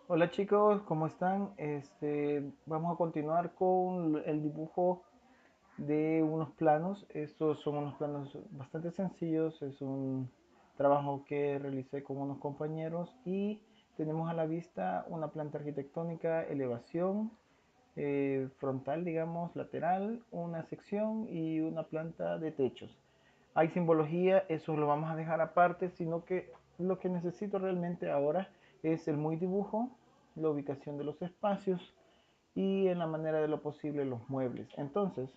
Hola chicos, ¿cómo están? Vamos a continuar con el dibujo de unos planos. Estos son unos planos bastante sencillos, es un trabajo que realicé con unos compañeros y tenemos a la vista una planta arquitectónica, elevación, frontal, digamos, lateral, una sección y una planta de techos. Hay simbología, eso lo vamos a dejar aparte, sino que lo que necesito realmente ahora es el muy dibujo, la ubicación de los espacios y en la manera de lo posible los muebles. Entonces,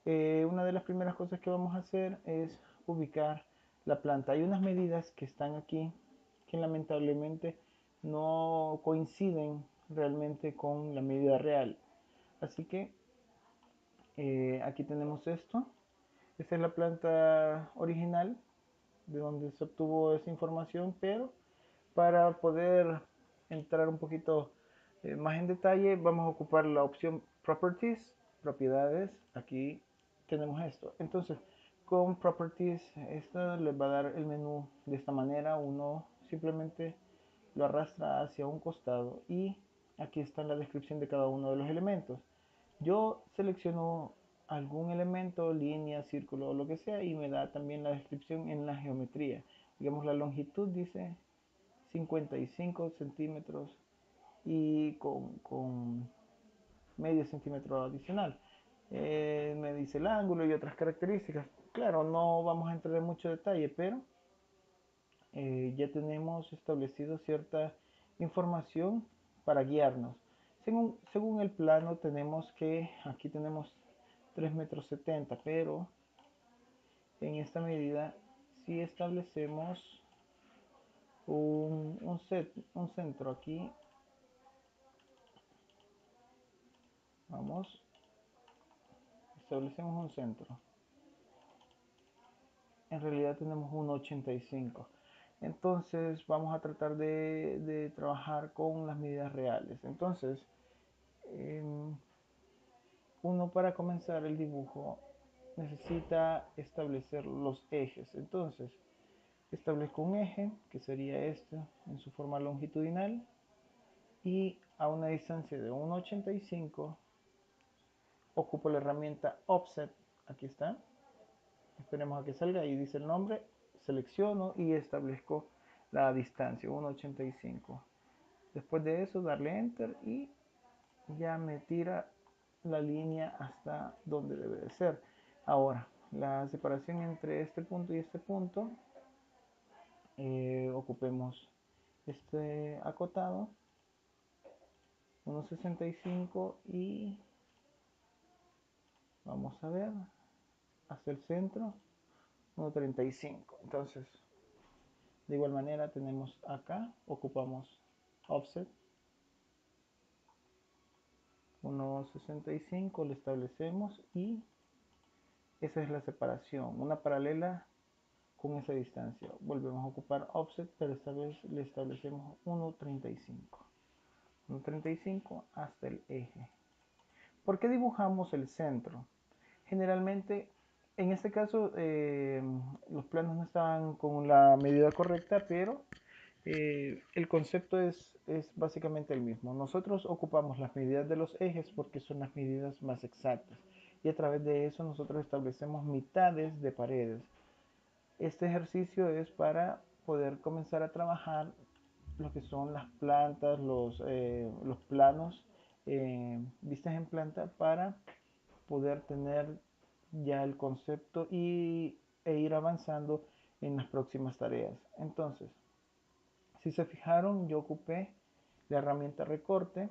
una de las primeras cosas que vamos a hacer es ubicar la planta. Hay unas medidas que están aquí que lamentablemente no coinciden realmente con la medida real. Así que aquí tenemos esto. Esta es la planta original de donde se obtuvo esa información, pero para poder entrar un poquito más en detalle, vamos a ocupar la opción Properties, propiedades. Aquí tenemos esto. Entonces, con Properties, esta les va a dar el menú de esta manera. Uno simplemente lo arrastra hacia un costado y aquí está la descripción de cada uno de los elementos. Yo selecciono algún elemento, línea, círculo o lo que sea y me da también la descripción en la geometría. Digamos, la longitud dice 55 centímetros y con medio centímetro adicional. Me dice el ángulo y otras características. Claro, no vamos a entrar en mucho detalle, pero ya tenemos establecido cierta información para guiarnos. Según el plano tenemos que, aquí tenemos 3 metros 70, pero en esta medida si establecemos un centro aquí, vamos, establecemos un centro. En realidad tenemos un 85. Entonces vamos a tratar de trabajar con las medidas reales. Entonces, em, uno para comenzar el dibujo necesita establecer los ejes. Entonces, establezco un eje, que sería este, en su forma longitudinal, y a una distancia de 1,85 ocupo la herramienta Offset. Aquí está. Esperemos a que salga. Ahí dice el nombre. Selecciono y establezco la distancia, 1,85. Después de eso, darle Enter y ya me tira la línea hasta donde debe de ser. Ahora, la separación entre este punto y este punto, ocupemos este acotado, 1,65 y vamos a ver, hacia el centro, 1,35. Entonces, de igual manera tenemos acá, ocupamos offset, 1,65, lo establecemos y esa es la separación, una paralela con esa distancia. Volvemos a ocupar offset, pero esta vez le establecemos 1,35. 1,35 hasta el eje. ¿Por qué dibujamos el centro? Generalmente, en este caso, los planos no estaban con la medida correcta, pero el concepto es básicamente el mismo. Nosotros ocupamos las medidas de los ejes porque son las medidas más exactas y a través de eso nosotros establecemos mitades de paredes. Este ejercicio es para poder comenzar a trabajar lo que son las plantas, los planos vistas en planta para poder tener ya el concepto e ir avanzando en las próximas tareas. Entonces, si se fijaron, yo ocupé la herramienta recorte.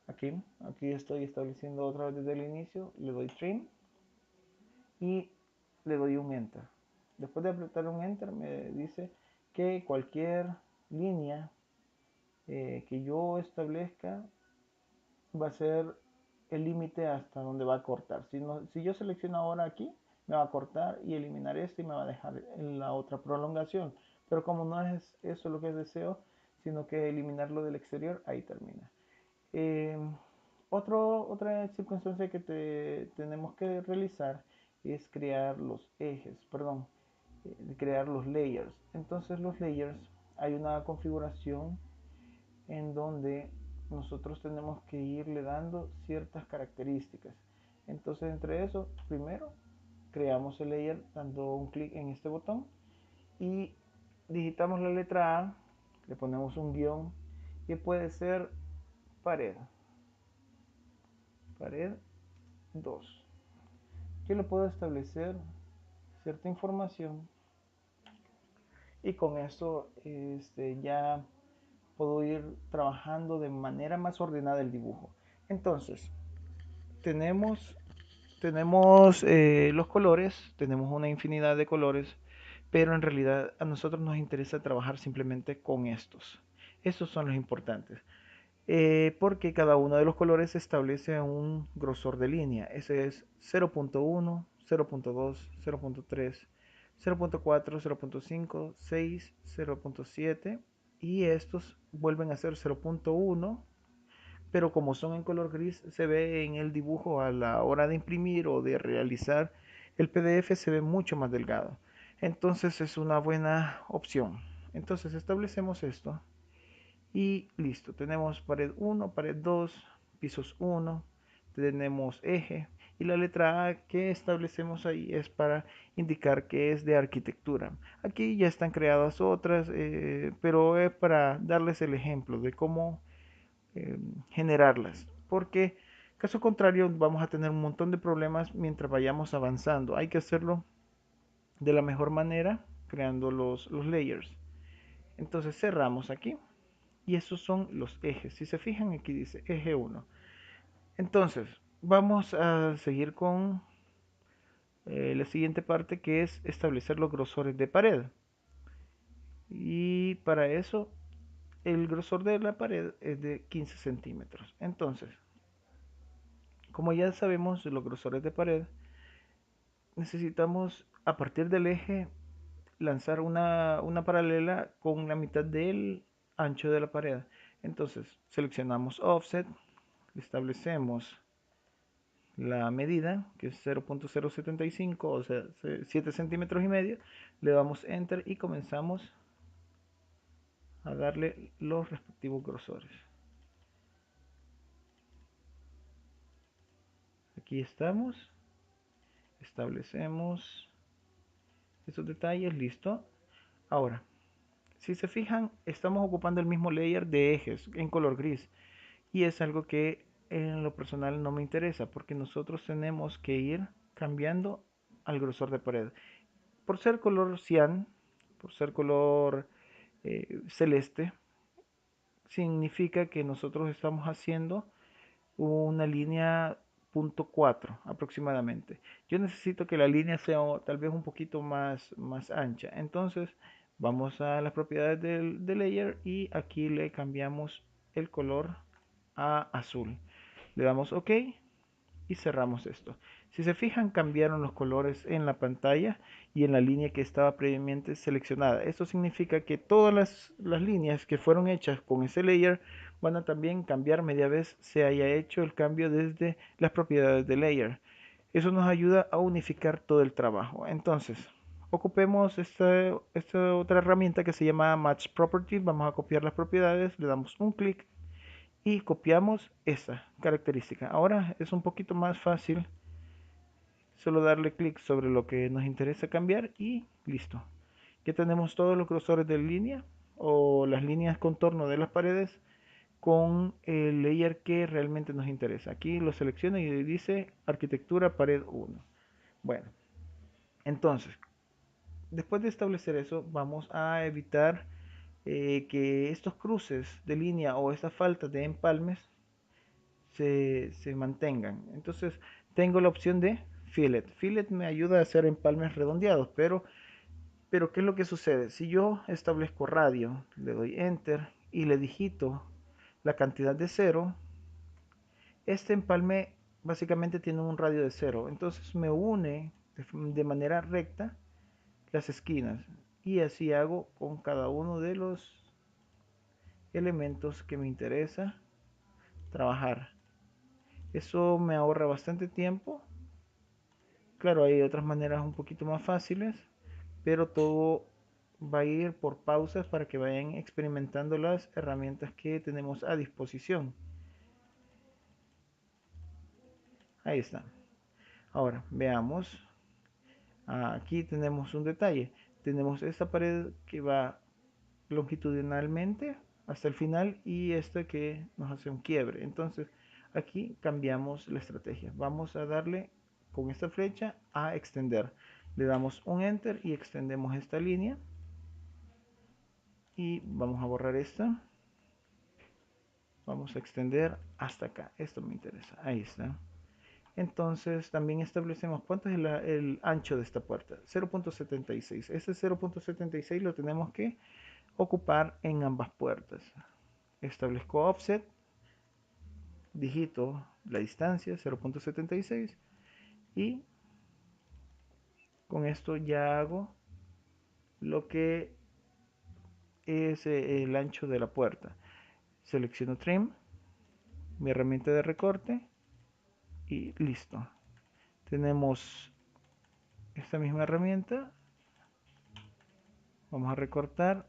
Aquí estoy estableciendo otra vez desde el inicio. Le doy trim y le doy un enter. Después de apretar un enter me dice que cualquier línea que yo establezca va a ser el límite hasta donde va a cortar. Si yo selecciono ahora aquí, me va a cortar y eliminar este y me va a dejar en la otra prolongación. Pero como no es eso lo que deseo, sino que eliminarlo del exterior, ahí termina. Eh, otra circunstancia que tenemos que realizar es crear los ejes, perdón, crear los layers. Entonces los layers, hay una configuración en donde nosotros tenemos que irle dando ciertas características. Entonces, entre eso, primero creamos el layer dando un clic en este botón y digitamos la letra A, le ponemos un guión y puede ser pared, pared 2. Yo le puedo establecer cierta información y con eso ya puedo ir trabajando de manera más ordenada el dibujo. Entonces, tenemos, tenemos los colores, tenemos una infinidad de colores, pero en realidad a nosotros nos interesa trabajar simplemente con estos. Estos son los importantes. Porque cada uno de los colores establece un grosor de línea. Ese es 0.1, 0.2, 0.3, 0.4, 0.5, 6, 0.7 y estos vuelven a ser 0.1, pero como son en color gris se ve en el dibujo a la hora de imprimir o de realizar el PDF se ve mucho más delgado. Entonces es una buena opción. Entonces establecemos esto y listo, tenemos pared 1, pared 2, pisos 1, tenemos eje y la letra A que establecemos ahí es para indicar que es de arquitectura. Aquí ya están creadas otras, pero es para darles el ejemplo de cómo generarlas, porque caso contrario vamos a tener un montón de problemas mientras vayamos avanzando. Hay que hacerlo de la mejor manera creando los layers. Entonces cerramos aquí y esos son los ejes. Si se fijan aquí dice eje 1. Entonces vamos a seguir con la siguiente parte que es establecer los grosores de pared. Y para eso el grosor de la pared es de 15 centímetros. Entonces, como ya sabemos los grosores de pared, necesitamos a partir del eje lanzar una paralela con la mitad del ancho de la pared. Entonces seleccionamos offset, establecemos la medida, que es 0.075, o sea, 7 centímetros y medio, le damos enter y comenzamos a darle los respectivos grosores. Aquí estamos, establecemos estos detalles, listo. Ahora, si se fijan, estamos ocupando el mismo layer de ejes en color gris y es algo que en lo personal no me interesa porque nosotros tenemos que ir cambiando al grosor de pared. Por ser color cian, por ser color celeste, significa que nosotros estamos haciendo una línea punto 4 aproximadamente. Yo necesito que la línea sea tal vez un poquito más ancha. Entonces vamos a las propiedades del layer y aquí le cambiamos el color a azul. Le damos OK y cerramos esto. Si se fijan, cambiaron los colores en la pantalla y en la línea que estaba previamente seleccionada. Esto significa que todas las líneas que fueron hechas con ese layer van a también cambiar media vez se haya hecho el cambio desde las propiedades del layer. Eso nos ayuda a unificar todo el trabajo. Entonces, ocupemos esta otra herramienta que se llama Match Property. Vamos a copiar las propiedades, le damos un clic y copiamos esta característica. Ahora es un poquito más fácil solo darle clic sobre lo que nos interesa cambiar y listo. Ya tenemos todos los grosores de línea o las líneas contorno de las paredes con el layer que realmente nos interesa. Aquí lo selecciono y dice arquitectura pared 1. Bueno, entonces, después de establecer eso, vamos a evitar que estos cruces de línea o esta falta de empalmes se mantengan. Entonces tengo la opción de fillet. Fillet me ayuda a hacer empalmes redondeados, pero ¿qué es lo que sucede? Si yo establezco radio, le doy enter y le digito la cantidad de cero, este empalme básicamente tiene un radio de cero. Entonces me une de manera recta las esquinas y así hago con cada uno de los elementos que me interesa trabajar. Eso me ahorra bastante tiempo. Claro, hay otras maneras un poquito más fáciles, pero todo va a ir por pausas para que vayan experimentando las herramientas que tenemos a disposición. Ahí está. Ahora veamos. Aquí tenemos un detalle. Tenemos esta pared que va longitudinalmente hasta el final y esta que nos hace un quiebre. Entonces aquí cambiamos la estrategia. Vamos a darle con esta flecha a extender. Le damos un enter y extendemos esta línea. Y vamos a borrar esta. Vamos a extender hasta acá. Esto me interesa. Ahí está. Entonces también establecemos cuánto es el ancho de esta puerta. 0.76. Ese 0.76 lo tenemos que ocupar en ambas puertas. Establezco offset, digito la distancia 0.76 y con esto ya hago lo que es el ancho de la puerta. Selecciono trim, mi herramienta de recorte y listo. Tenemos esta misma herramienta. Vamos a recortar.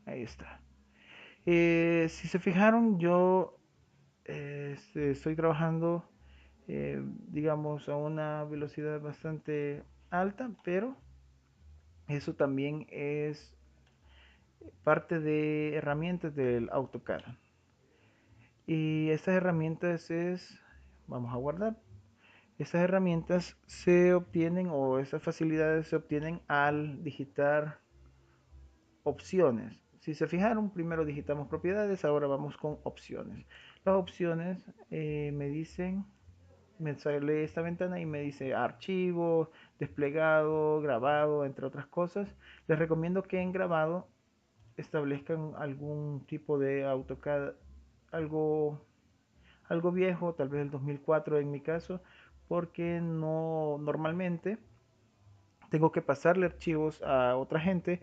Ahí está. Si se fijaron, yo estoy trabajando, digamos, a una velocidad bastante alta, pero eso también es parte de herramientas del AutoCAD. Y estas herramientas vamos a guardar. Estas herramientas se obtienen o esas facilidades se obtienen al digitar opciones. Si se fijaron, primero digitamos propiedades, ahora vamos con opciones. Las opciones me dicen, me sale esta ventana y me dice archivo, desplegado, grabado, entre otras cosas. Les recomiendo que en grabado establezcan algún tipo de AutoCAD, algo viejo, tal vez el 2004 en mi caso, porque no normalmente tengo que pasarle archivos a otra gente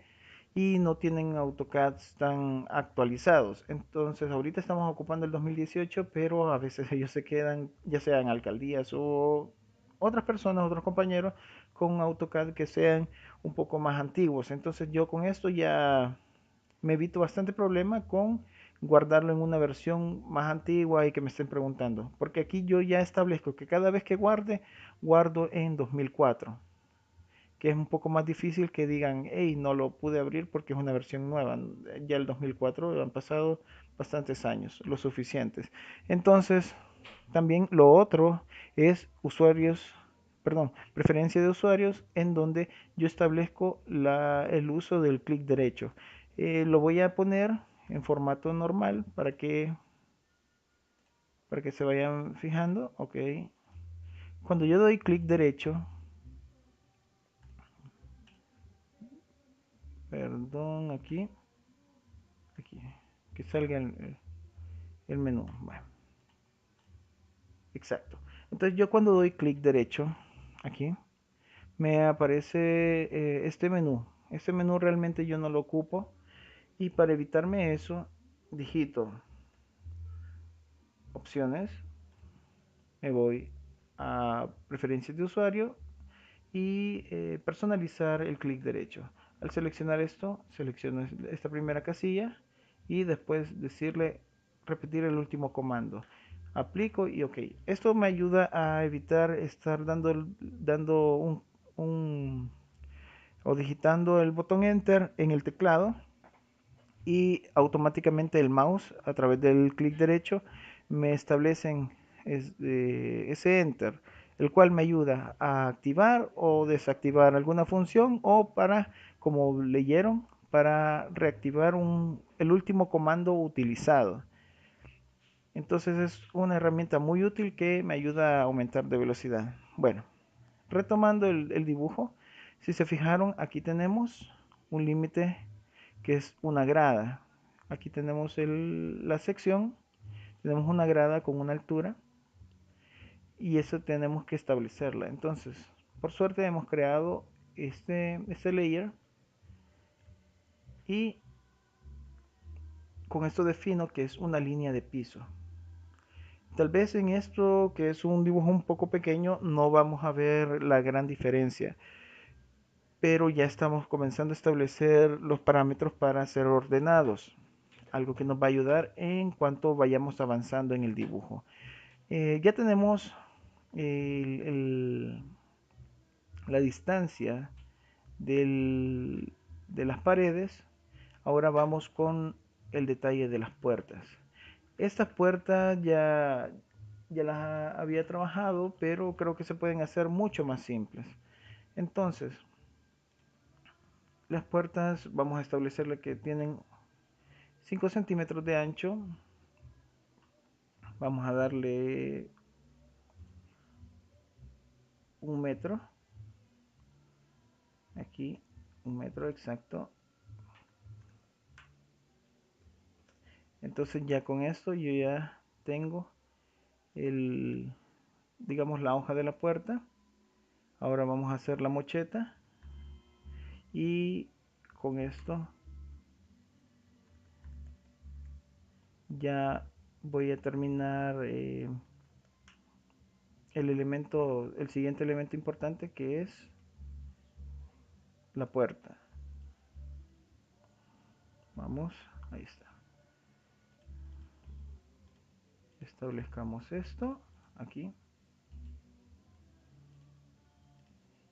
y no tienen AutoCAD tan actualizados. Entonces, ahorita estamos ocupando el 2018, pero a veces ellos se quedan, ya sean alcaldías o otras personas, otros compañeros, con AutoCAD que sean un poco más antiguos. Entonces, yo con esto ya me evito bastante problema con guardarlo en una versión más antigua y que me estén preguntando. Porque aquí yo ya establezco que cada vez que guardo en 2004, que es un poco más difícil que digan, hey, no lo pude abrir porque es una versión nueva. Ya el 2004 han pasado bastantes años, lo suficientes. Entonces, también lo otro es preferencia de usuarios, en donde yo establezco el uso del clic derecho. Lo voy a poner en formato normal para que se vayan fijando. Ok. Cuando yo doy clic derecho, perdón, aquí, que salga el menú. Bueno, exacto. Entonces yo cuando doy clic derecho, aquí, me aparece este menú. Este menú realmente yo no lo ocupo. Y para evitarme eso, digito opciones, me voy a preferencias de usuario y personalizar el clic derecho. Al seleccionar esto, selecciono esta primera casilla y después decirle repetir el último comando. Aplico y ok. Esto me ayuda a evitar estar dando un o digitando el botón enter en el teclado y automáticamente el mouse a través del clic derecho me establecen ese enter, el cual me ayuda a activar o desactivar alguna función o para, como leyeron, para reactivar el último comando utilizado. Entonces es una herramienta muy útil que me ayuda a aumentar de velocidad. Bueno, retomando el dibujo, si se fijaron, aquí tenemos un límite que es una grada. Aquí tenemos la sección, tenemos una grada con una altura y eso tenemos que establecerla. Entonces, por suerte hemos creado este layer y con esto defino que es una línea de piso. Tal vez en esto, que es un dibujo un poco pequeño, no vamos a ver la gran diferencia. pero ya estamos comenzando a establecer los parámetros para ser ordenados, algo que nos va a ayudar en cuanto vayamos avanzando en el dibujo. Ya tenemos el- el- la distancia de las paredes. Ahora vamos con el detalle de las puertas. Estas puertas ya las había trabajado, pero creo que se pueden hacer mucho más simples. Entonces, las puertas vamos a establecerle que tienen 5 centímetros de ancho. Vamos a darle 1 metro. Aquí, 1 metro exacto. Entonces ya con esto yo ya tengo el, digamos, la hoja de la puerta. Ahora vamos a hacer la mocheta y con esto ya voy a terminar el siguiente elemento importante, que es la puerta. Vamos, ahí está. Establezcamos esto aquí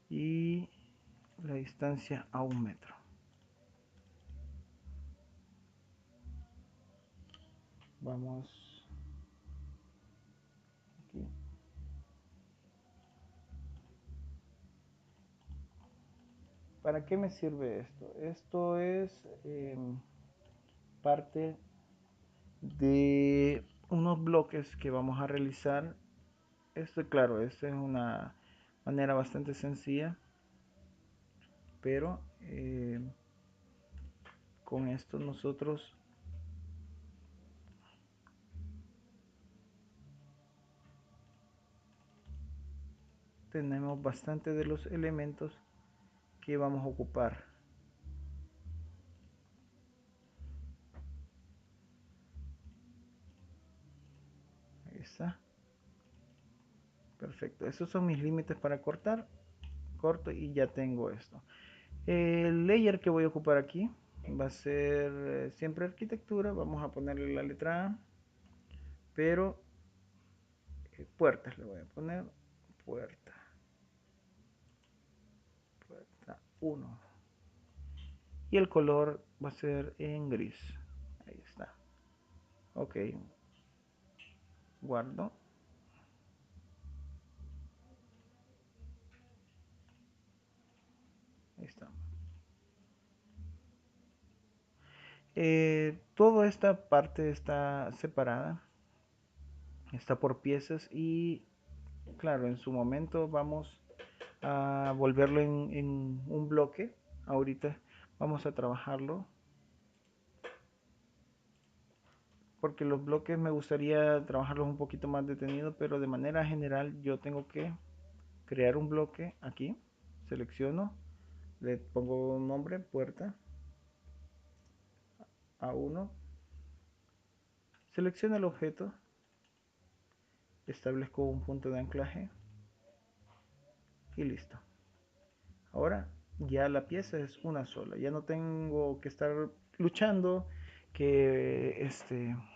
y la distancia a 1 metro. Vamos aquí. ¿Para qué me sirve esto? Esto es parte de unos bloques que vamos a realizar. Esto, claro, esta es una manera bastante sencilla, pero con esto nosotros tenemos bastante de los elementos que vamos a ocupar. Ahí está. Perfecto. Esos son mis límites para cortar. Corto y ya tengo esto. El layer que voy a ocupar aquí va a ser siempre arquitectura. Vamos a ponerle la letra A, pero puertas le voy a poner. Puerta. Puerta 1. Y el color va a ser en gris. Ahí está. Ok. Guardo. Ahí está. Toda esta parte está separada. Está por piezas y claro, en su momento vamos a volverlo en un bloque. Ahorita vamos a trabajarlo porque los bloques me gustaría trabajarlos un poquito más detenido, pero de manera general yo tengo que crear un bloque aquí. Selecciono, le pongo un nombre, puerta A1, selecciono el objeto, establezco un punto de anclaje y listo. Ahora ya la pieza es una sola, ya no tengo que estar luchando que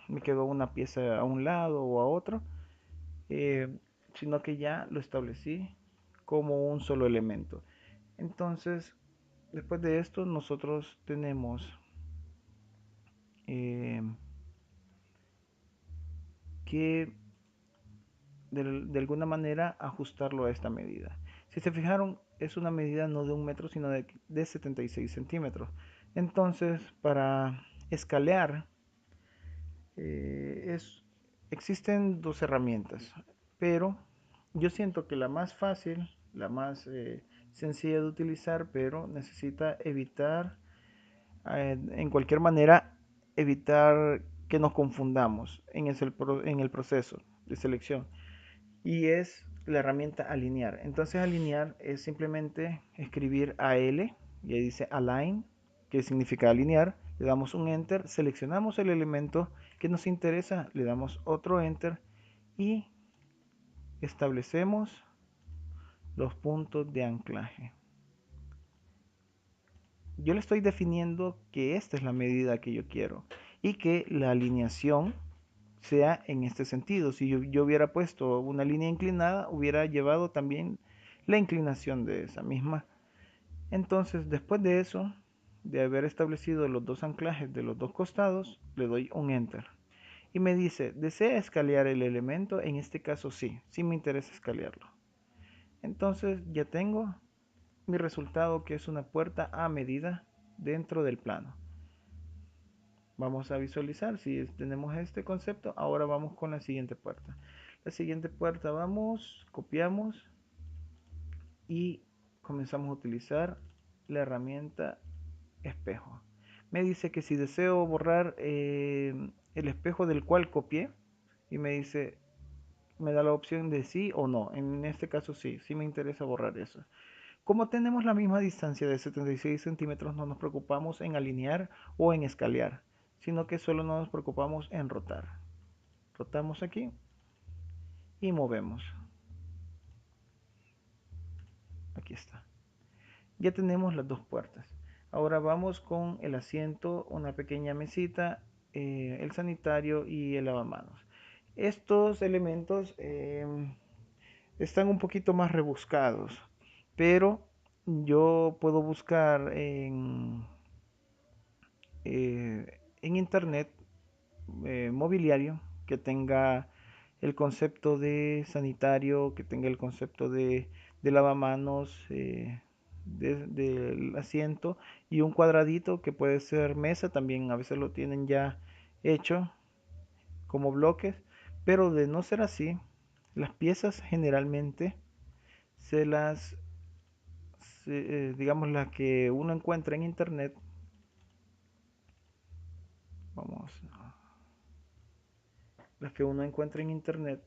me quedó una pieza a un lado o a otro, eh, sino que ya lo establecí como un solo elemento. Entonces, después de esto, nosotros tenemos eh, que de alguna manera ajustarlo a esta medida. Si se fijaron, es una medida no de 1 metro, sino de 76 centímetros. Entonces, para escalear, eh, es, existen dos herramientas, pero yo siento que la más fácil, la más sencilla de utilizar, pero necesita evitar, en cualquier manera, evitar que nos confundamos en el proceso de selección. Y es la herramienta alinear. Entonces alinear es simplemente escribir AL y ahí dice align, que significa alinear. Le damos un enter, seleccionamos el elemento que nos interesa, le damos otro enter y establecemos los puntos de anclaje. Yo le estoy definiendo que esta es la medida que yo quiero y que la alineación sea en este sentido. Si yo hubiera puesto una línea inclinada, hubiera llevado también la inclinación de esa misma. Entonces, después de eso, de haber establecido los dos anclajes de los dos costados, le doy un Enter. Y me dice, ¿desea escanear el elemento? En este caso sí, sí me interesa escanearlo. Entonces ya tengo mi resultado, que es una puerta a medida dentro del plano. Vamos a visualizar si tenemos este concepto. Ahora vamos con la siguiente puerta. La siguiente puerta, vamos, copiamos y comenzamos a utilizar la herramienta espejo. Me dice que si deseo borrar el espejo del cual copié, y me dice, me da la opción de sí o no. En este caso sí, sí me interesa borrar eso. Como tenemos la misma distancia de 76 centímetros, no nos preocupamos en alinear o en escanear, sino que solo nos preocupamos en rotar. Rotamos aquí y movemos. Aquí está. Ya tenemos las dos puertas. Ahora vamos con el asiento, una pequeña mesita, el sanitario y el lavamanos. Estos elementos están un poquito más rebuscados, pero yo puedo buscar en internet mobiliario que tenga el concepto de sanitario, que tenga el concepto de lavamanos, del asiento y un cuadradito que puede ser mesa, también a veces lo tienen ya hecho como bloques, pero de no ser así, las piezas generalmente se las, digamos, las que uno encuentra en internet, vamos, las que uno encuentra en internet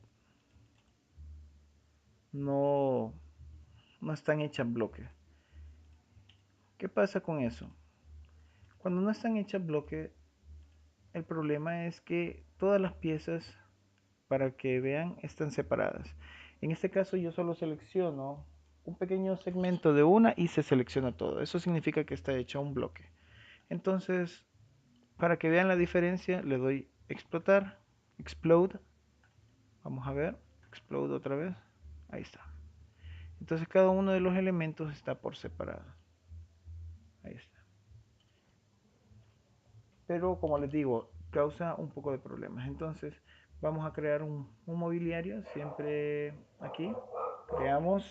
no, no están hechas bloques. ¿Qué pasa con eso? Cuando no están hechas bloque, el problema es que todas las piezas, para que vean, están separadas. En este caso yo solo selecciono un pequeño segmento de una y se selecciona todo. Eso significa que está hecho un bloque. Entonces, para que vean la diferencia, le doy explotar, explode. Vamos a ver, explode otra vez. Ahí está. Entonces cada uno de los elementos está por separado. Ahí está. Pero como les digo, causa un poco de problemas. Entonces vamos a crear un mobiliario, siempre aquí, creamos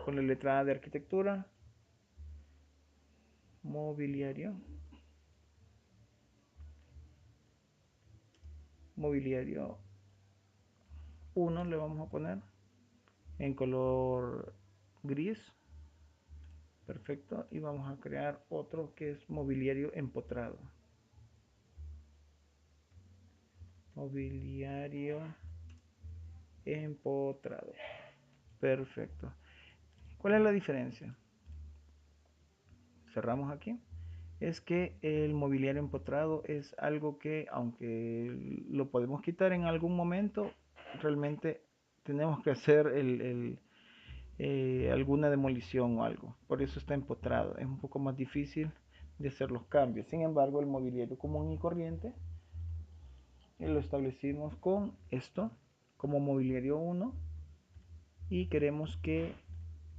con la letra A de arquitectura, mobiliario, mobiliario 1 le vamos a poner en color gris, perfecto, y vamos a crear otro que es mobiliario empotrado, mobiliario empotrado, perfecto. ¿Cuál es la diferencia? Cerramos aquí. Es que el mobiliario empotrado es algo que, aunque lo podemos quitar en algún momento, realmente tenemos que hacer alguna demolición o algo. Por eso está empotrado. Es un poco más difícil de hacer los cambios. Sin embargo, el mobiliario común y corriente lo establecimos con esto como mobiliario 1 y queremos que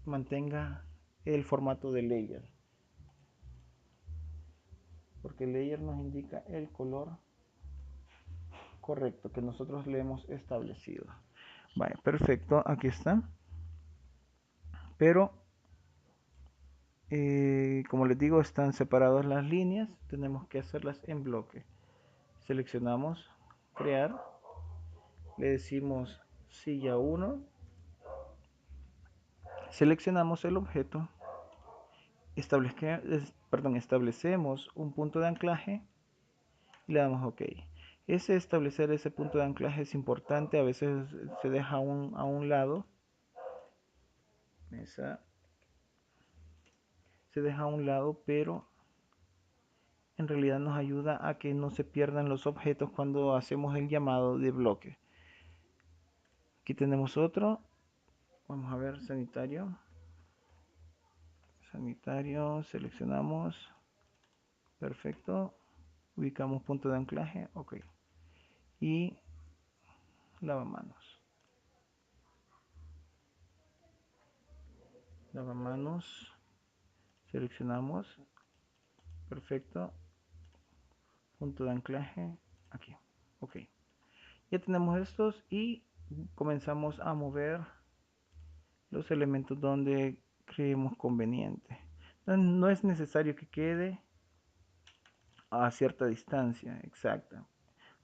mantenga el formato de layer, porque el layer nos indica el color correcto que nosotros le hemos establecido. Vale, perfecto, aquí está. Pero como les digo, están separadas las líneas, tenemos que hacerlas en bloque. Seleccionamos crear, le decimos silla 1, seleccionamos el objeto, establecemos un punto de anclaje y le damos OK. Establecer ese punto de anclaje es importante, a veces se deja a un lado, se deja a un lado, pero en realidad nos ayuda a que no se pierdan los objetos cuando hacemos el llamado de bloque. Aquí tenemos otro, vamos a ver, sanitario, Sanitario, seleccionamos. Perfecto. Ubicamos punto de anclaje. Ok. Y lavamanos. Lavamanos. Seleccionamos. Perfecto. Punto de anclaje. Aquí. Ok. Ya tenemos estos y comenzamos a mover los elementos donde creemos conveniente. No es necesario que quede a cierta distancia exacta,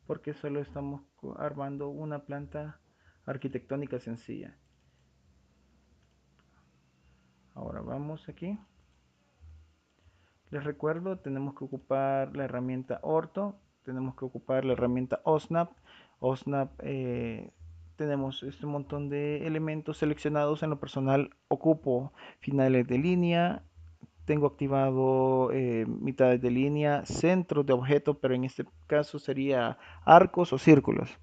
porque solo estamos armando una planta arquitectónica sencilla. Ahora vamos aquí. Les recuerdo, tenemos que ocupar la herramienta Orto, tenemos que ocupar la herramienta OSNAP. OSNAP tenemos este montón de elementos seleccionados. En lo personal ocupo finales de línea, tengo activado mitades de línea, centros de objeto, pero en este caso sería arcos o círculos.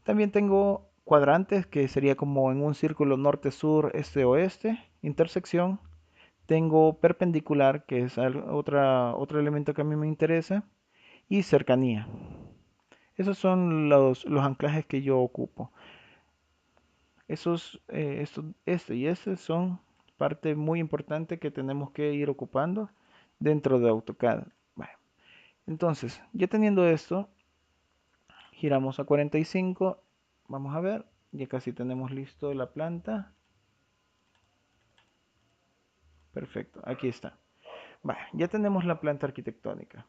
También tengo cuadrantes, que sería como en un círculo norte-sur, este-oeste, intersección. Tengo perpendicular, que es otro elemento que a mí me interesa, y cercanía. Esos son los anclajes que yo ocupo. Este y este son parte muy importante que tenemos que ir ocupando dentro de AutoCAD. Bueno, entonces, ya teniendo esto, giramos a 45. Vamos a ver, ya casi tenemos listo la planta. Perfecto, aquí está. Bueno, ya tenemos la planta arquitectónica.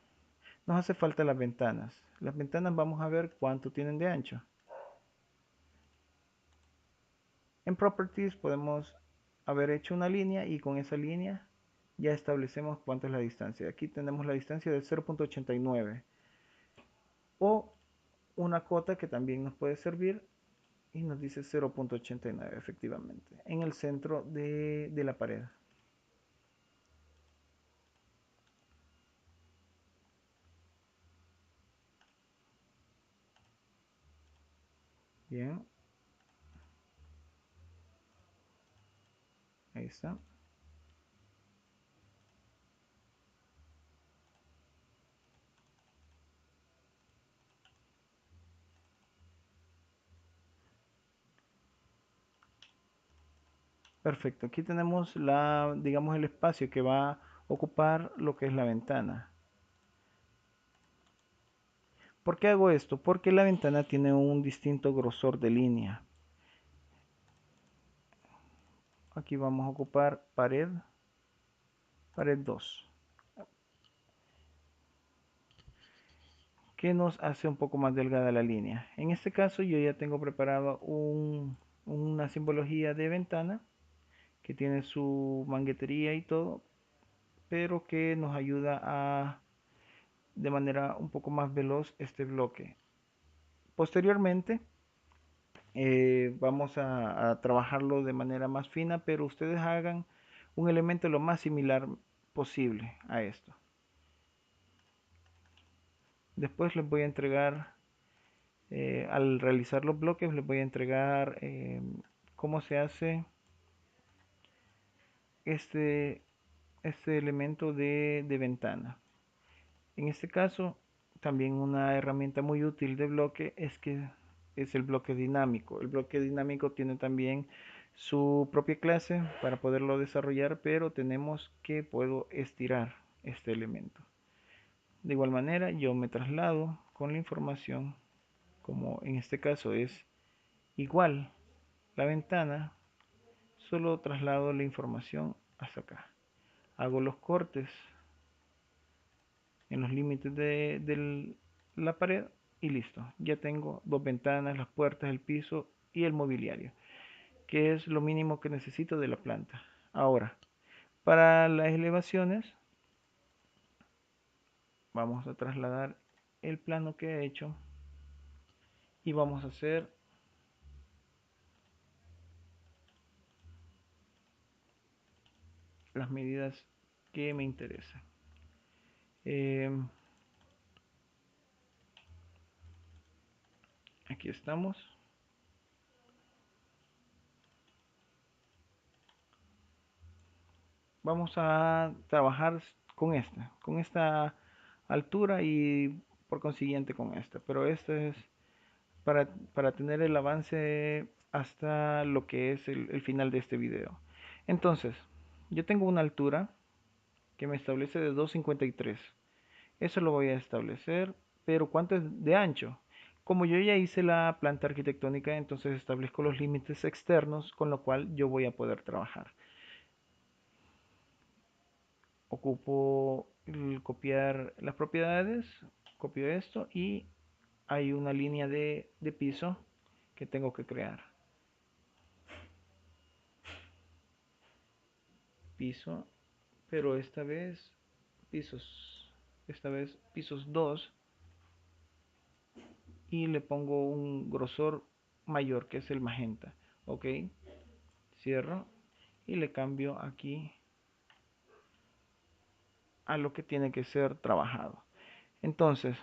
Nos hace falta las ventanas. Las ventanas vamos a ver cuánto tienen de ancho. En Properties podemos haber hecho una línea y con esa línea ya establecemos cuánto es la distancia. Aquí tenemos la distancia de 0.89 o una cota que también nos puede servir y nos dice 0.89 efectivamente en el centro de la pared. Bien, ahí está. Perfecto, aquí tenemos digamos, el espacio que va a ocupar lo que es la ventana. ¿Por qué hago esto? Porque la ventana tiene un distinto grosor de línea. Aquí vamos a ocupar pared 2, que nos hace un poco más delgada la línea. En este caso yo ya tengo preparado una simbología de ventana que tiene su manguetería y todo, pero que nos ayuda a de manera un poco más veloz este bloque. Posteriormente vamos a trabajarlo de manera más fina, pero ustedes hagan un elemento lo más similar posible a esto. Después les voy a entregar, al realizar los bloques, les voy a entregar cómo se hace este, este elemento de ventana. En este caso, también una herramienta muy útil de bloque es el bloque dinámico. El bloque dinámico tiene también su propia clase para poderlo desarrollar, pero tenemos que puedo estirar este elemento. De igual manera, yo me traslado con la información, como en este caso es igual la ventana, solo traslado la información hasta acá. Hago los cortes en los límites de la pared y listo. Ya tengo dos ventanas, las puertas, el piso y el mobiliario, que es lo mínimo que necesito de la planta. Ahora, para las elevaciones, vamos a trasladar el plano que he hecho y vamos a hacer las medidas que me interesan. Aquí estamos. vamos a trabajar con esta altura y por consiguiente con esta. Pero esto es para tener el avance hasta lo que es el final de este video. Entonces, yo tengo una altura que me establece de 2,53. Eso lo voy a establecer, pero ¿cuánto es de ancho? Como yo ya hice la planta arquitectónica, entonces establezco los límites externos con lo cual yo voy a poder trabajar. Ocupo el copiar las propiedades, copio esto y hay una línea de piso que tengo que crear. Piso, pero pisos, esta vez pisos 2 y le pongo un grosor mayor que es el magenta. Ok, cierro y le cambio aquí a lo que tiene que ser trabajado. Entonces,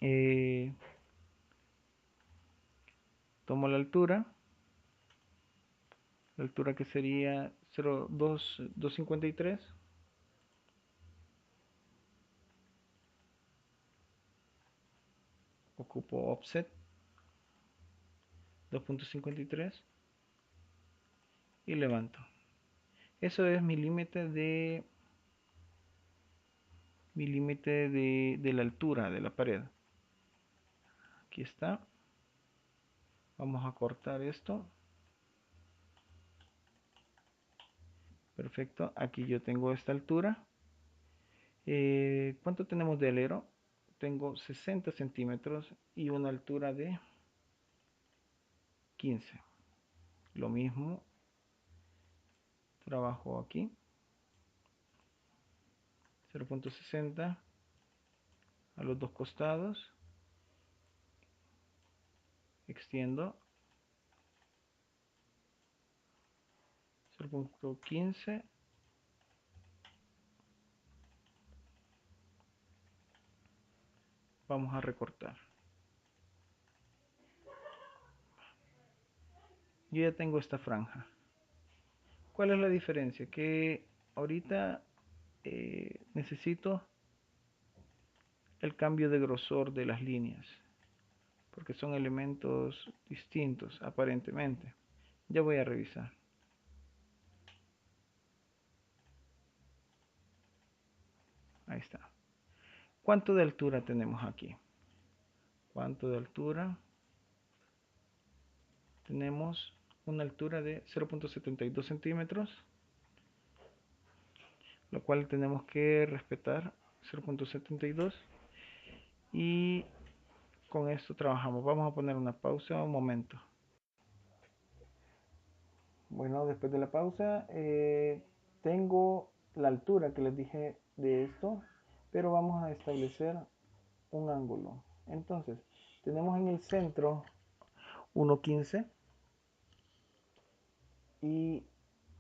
eh, tomo la altura que sería 0,253, ocupo offset 2,53 y levanto. Eso es mi límite de la altura de la pared. Aquí está. Vamos a cortar esto. Perfecto. Aquí yo tengo esta altura. ¿Cuánto tenemos de alero? Tengo 60 centímetros y una altura de 15. Lo mismo, trabajo aquí. 0,60 a los dos costados. Extiendo 0,15. Vamos a recortar. Yo ya tengo esta franja. ¿Cuál es la diferencia? Que ahorita necesito el cambio de grosor de las líneas, porque son elementos distintos aparentemente. Ya voy a revisar. Ahí está. ¿Cuánto de altura tenemos aquí? ¿Cuánto de altura? Tenemos una altura de 0,72 centímetros, lo cual tenemos que respetar 0,72 y con esto trabajamos. Vamos a poner una pausa un momento. Bueno, después de la pausa, tengo la altura que les dije de esto, pero vamos a establecer un ángulo. Entonces, tenemos en el centro 1,15 y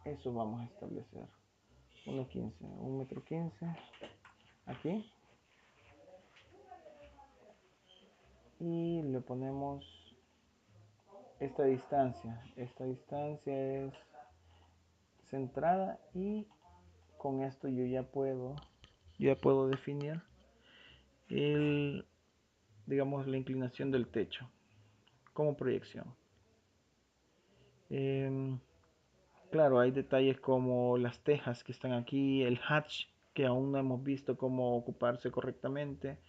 eso vamos a establecer. 1,15, 1,15 m aquí. Y le ponemos esta distancia. Esta distancia es centrada y con esto yo ya puedo definir el, digamos, la inclinación del techo como proyección. Em, claro, hay detalles como las tejas que están aquí, el hatch que aún no hemos visto cómo ocuparse correctamente,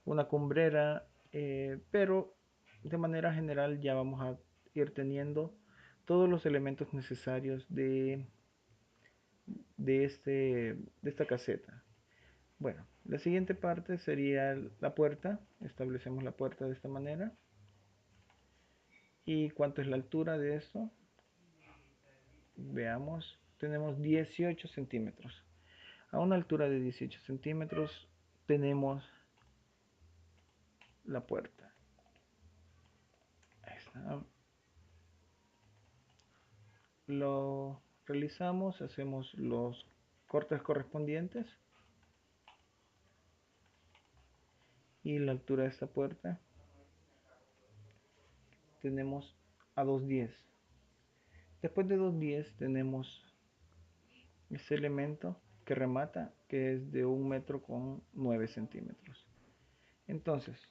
una cumbrera, pero de manera general ya vamos a ir teniendo todos los elementos necesarios de esta caseta. Bueno, la siguiente parte sería la puerta. Establecemos la puerta de esta manera. ¿Y cuánto es la altura de esto? Veamos, tenemos 18 centímetros. A una altura de 18 centímetros tenemos la puerta. Ahí está. Lo realizamos, hacemos los cortes correspondientes y la altura de esta puerta tenemos a 2,10. Después de 2,10 tenemos ese elemento que remata, que es de 1 metro con 9 centímetros. Entonces,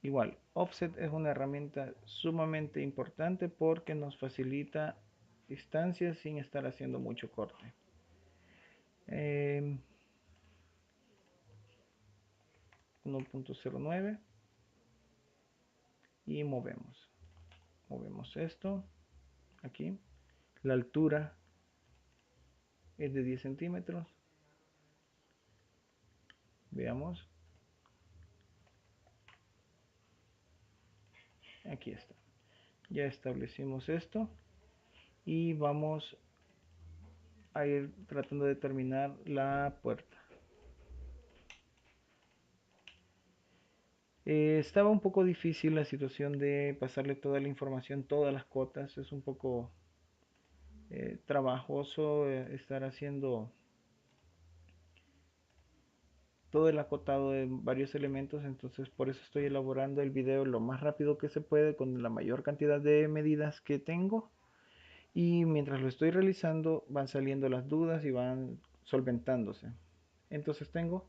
igual, offset es una herramienta sumamente importante porque nos facilita distancias sin estar haciendo mucho corte. 1.09 y movemos esto aquí. La altura es de 10 centímetros. Veamos, aquí está. Ya establecimos esto y vamos a ir tratando de terminar la puerta. Estaba un poco difícil la situación de pasarle toda la información, todas las cotas. Es un poco trabajoso estar haciendo todo el acotado de varios elementos, entonces por eso estoy elaborando el video lo más rápido que se puede con la mayor cantidad de medidas que tengo, y mientras lo estoy realizando van saliendo las dudas y van solventándose. Entonces tengo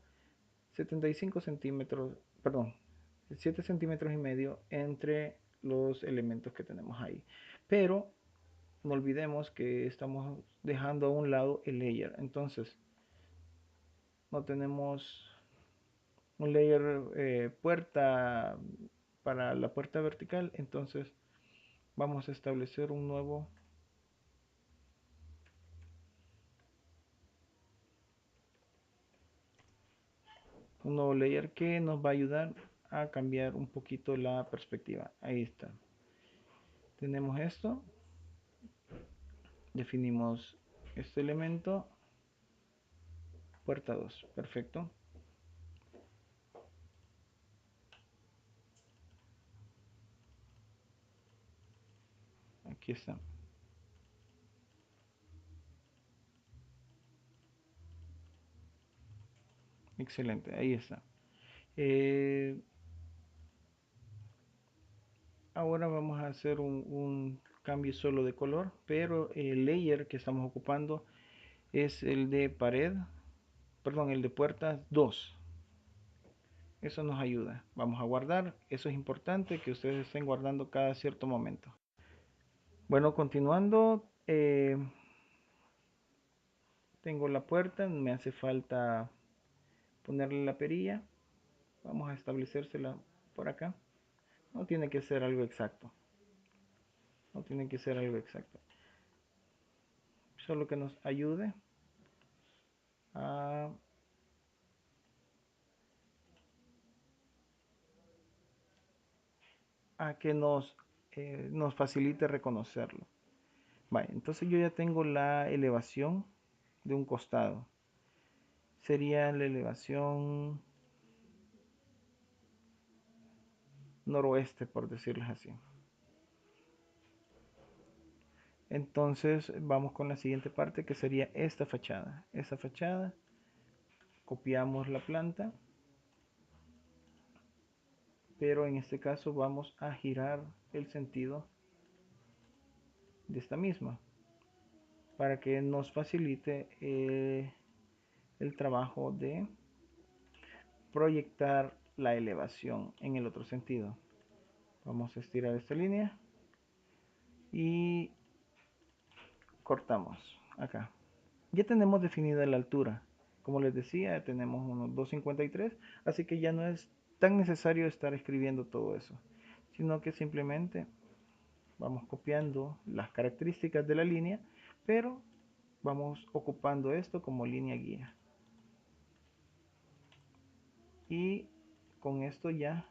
75 centímetros, perdón, 7 centímetros y medio entre los elementos que tenemos ahí, pero no olvidemos que estamos dejando a un lado el layer, entonces no tenemos un layer puerta para la puerta vertical, entonces vamos a establecer un nuevo layer que nos va a ayudar a cambiar un poquito la perspectiva. Ahí está, tenemos esto, definimos este elemento, puerta 2, perfecto. Aquí está, excelente, ahí está. Eh, Ahora vamos a hacer un cambio solo de color, pero el layer que estamos ocupando es el de pared, perdón, el de puertas 2. Eso nos ayuda. Vamos a guardar. Eso es importante que ustedes estén guardando cada cierto momento. Bueno, continuando, tengo la puerta, me hace falta ponerle la perilla. Vamos a establecérsela por acá. No tiene que ser algo exacto. No tiene que ser algo exacto. Solo que nos ayude a, a que nos facilite reconocerlo. Vale, entonces yo ya tengo la elevación de un costado. Sería la elevación noroeste, por decirles así. Entonces vamos con la siguiente parte, que sería esta fachada. Esta fachada, copiamos la planta, pero en este caso vamos a girar el sentido de esta misma para que nos facilite el trabajo de proyectar la elevación en el otro sentido. Vamos a estirar esta línea y cortamos acá. Ya tenemos definida la altura. Como les decía, tenemos unos 2,53, así que ya no es tan necesario estar escribiendo todo eso, sino que simplemente vamos copiando las características de la línea, pero vamos ocupando esto como línea guía. Y con esto ya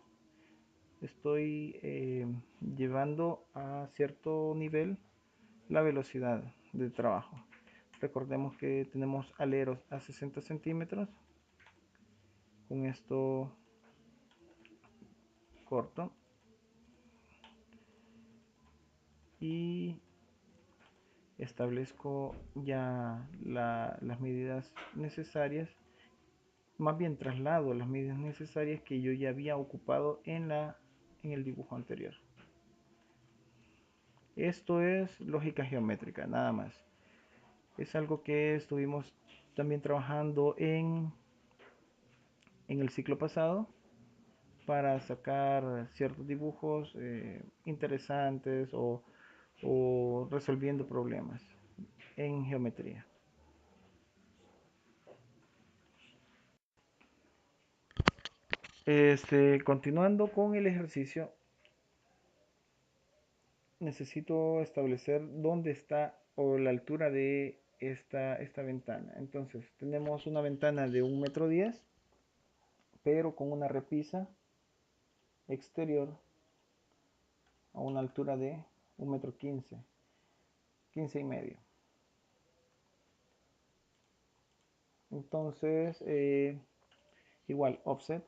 estoy llevando a cierto nivel la velocidad de trabajo. Recordemos que tenemos aleros a 60 centímetros. Con esto corto y establezco ya las medidas necesarias, más bien traslado las medidas necesarias que yo ya había ocupado en el dibujo anterior. Esto es lógica geométrica, nada más. Es algo que estuvimos también trabajando en el ciclo pasado para sacar ciertos dibujos interesantes o resolviendo problemas en geometría. Continuando con el ejercicio, necesito establecer dónde está o la altura de esta ventana. Entonces, tenemos una ventana de 1,10 m, pero con una repisa exterior a una altura de 1,15 m, 15,5 m. Entonces, igual, offset.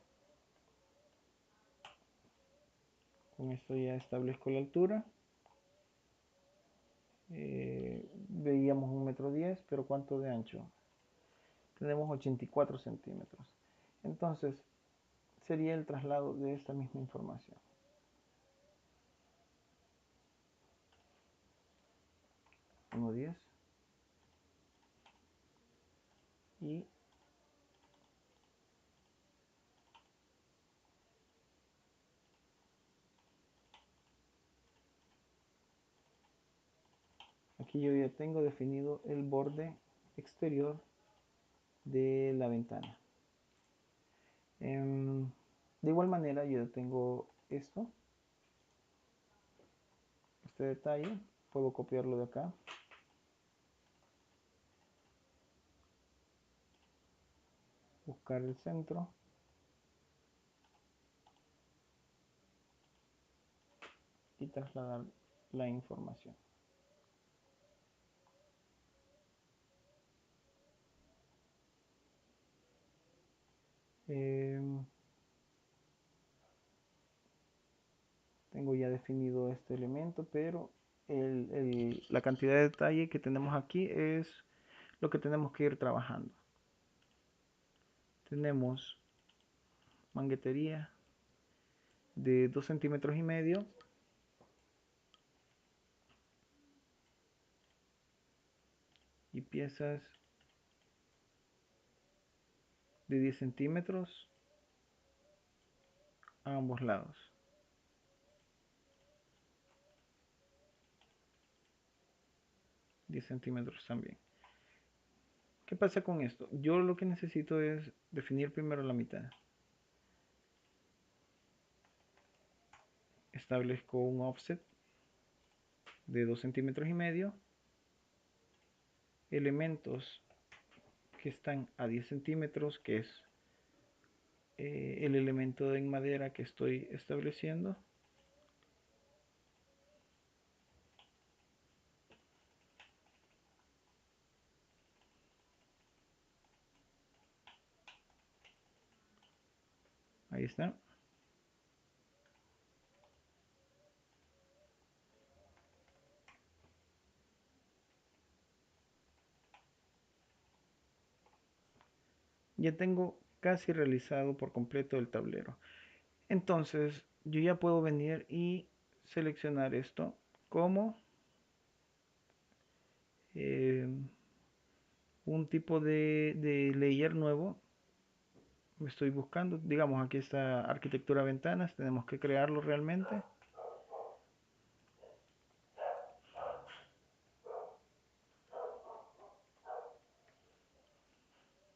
Con esto ya establezco la altura. Veíamos 1,10 m, pero ¿cuánto de ancho? Tenemos 84 centímetros. Entonces, sería el traslado de esta misma información. 1,10 y aquí yo ya tengo definido el borde exterior de la ventana. De igual manera yo tengo este detalle, puedo copiarlo de acá, buscar el centro y trasladar la información. Tengo ya definido este elemento, pero la cantidad de detalle que tenemos aquí es lo que tenemos que ir trabajando. Tenemos manguetería de 2,5 cm y piezas de 10 centímetros a ambos lados. 10 centímetros también. ¿Qué pasa con esto? Yo lo que necesito es definir primero la mitad. Establezco un offset de 2,5 cm. Elementos que están a 10 centímetros, que es el elemento en madera que estoy estableciendo. Ahí está. Ya tengo casi realizado por completo el tablero. Entonces yo ya puedo venir y seleccionar esto como eh, un tipo de layer nuevo. Me estoy buscando, digamos, aquí está arquitectura ventanas, tenemos que crearlo realmente.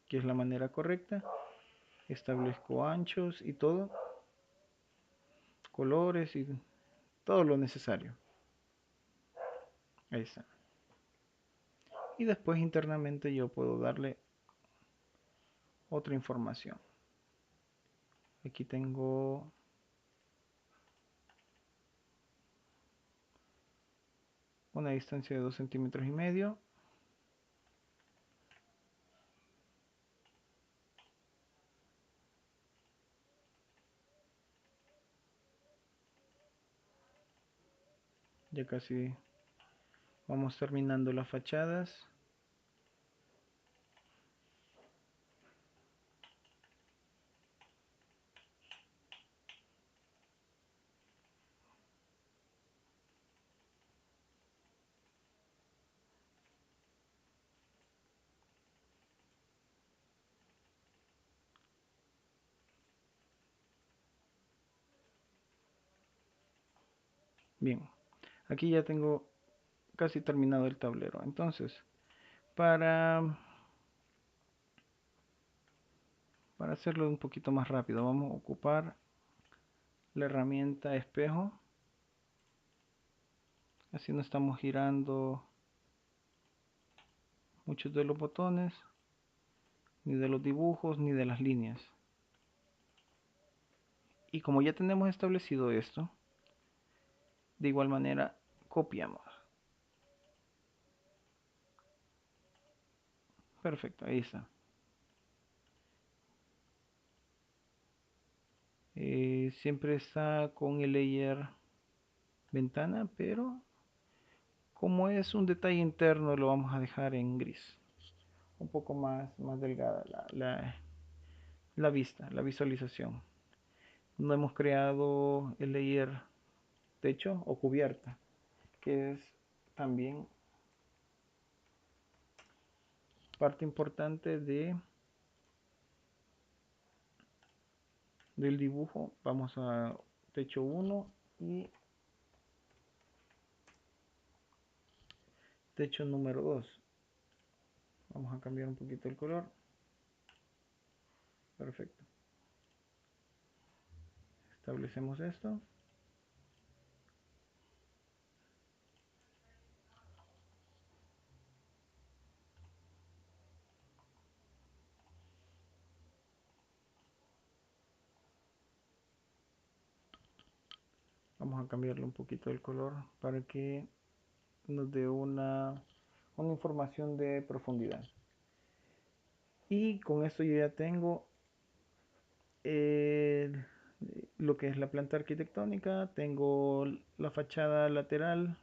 Que es la manera correcta. Establezco anchos y todo, colores y todo lo necesario. Ahí está. Y después internamente yo puedo darle otra información. Aquí tengo una distancia de 2,5 cm. Ya casi vamos terminando las fachadas. Bien, aquí ya tengo casi terminado el tablero. Entonces, para, para hacerlo un poquito más rápido, vamos a ocupar la herramienta espejo. Así no estamos girando muchos de los botones, ni de los dibujos, ni de las líneas. Y como ya tenemos establecido esto, de igual manera copiamos. Perfecto, ahí está. Siempre está con el layer ventana, pero como es un detalle interno lo vamos a dejar en gris. Un poco más delgada la vista, la visualización. No hemos creado el layer techo o cubierta, que es también parte importante del dibujo. Vamos a techo 1 y techo número 2. Vamos a cambiar un poquito el color. Perfecto. Establecemos esto. Vamos a cambiarle un poquito el color para que nos dé una información de profundidad. Y con esto yo ya tengo el- lo que es la planta arquitectónica, tengo la fachada lateral,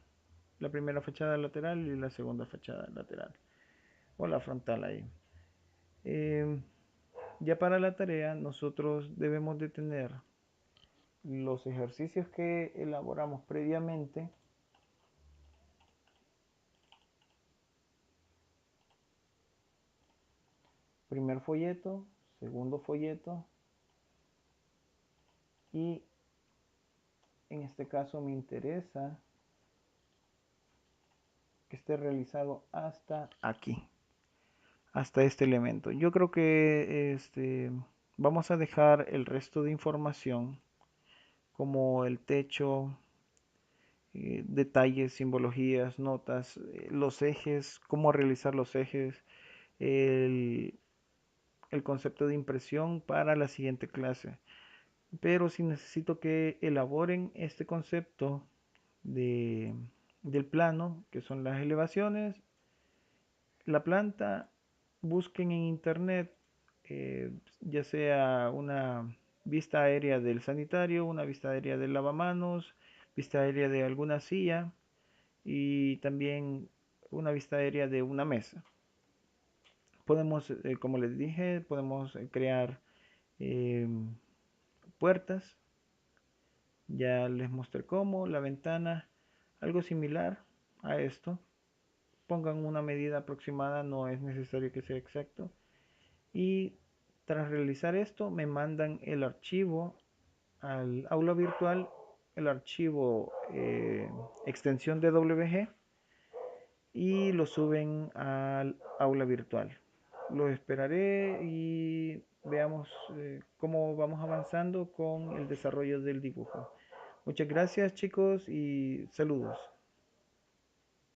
la primera fachada lateral y la segunda fachada lateral, o la frontal ahí. Em, ya para la tarea nosotros debemos de tener los ejercicios que elaboramos previamente, primer folleto, segundo folleto, y en este caso me interesa que esté realizado hasta aquí, hasta este elemento. Yo creo que vamos a dejar el resto de información como el techo, detalles, simbologías, notas, los ejes, cómo realizar los ejes, el, el concepto de impresión para la siguiente clase. Pero si necesito que elaboren este concepto de, del plano, que son las elevaciones, la planta, busquen en internet, ya sea una vista aérea del sanitario, una vista aérea del lavamanos, vista aérea de alguna silla y también una vista aérea de una mesa. Podemos, como les dije, podemos crear eh, puertas. Ya les mostré cómo, la ventana, algo similar a esto. Pongan una medida aproximada, no es necesario que sea exacto. Y tras realizar esto, me mandan el archivo al aula virtual, el archivo extensión de WG y lo suben al aula virtual. Lo esperaré y veamos cómo vamos avanzando con el desarrollo del dibujo. Muchas gracias chicos y saludos.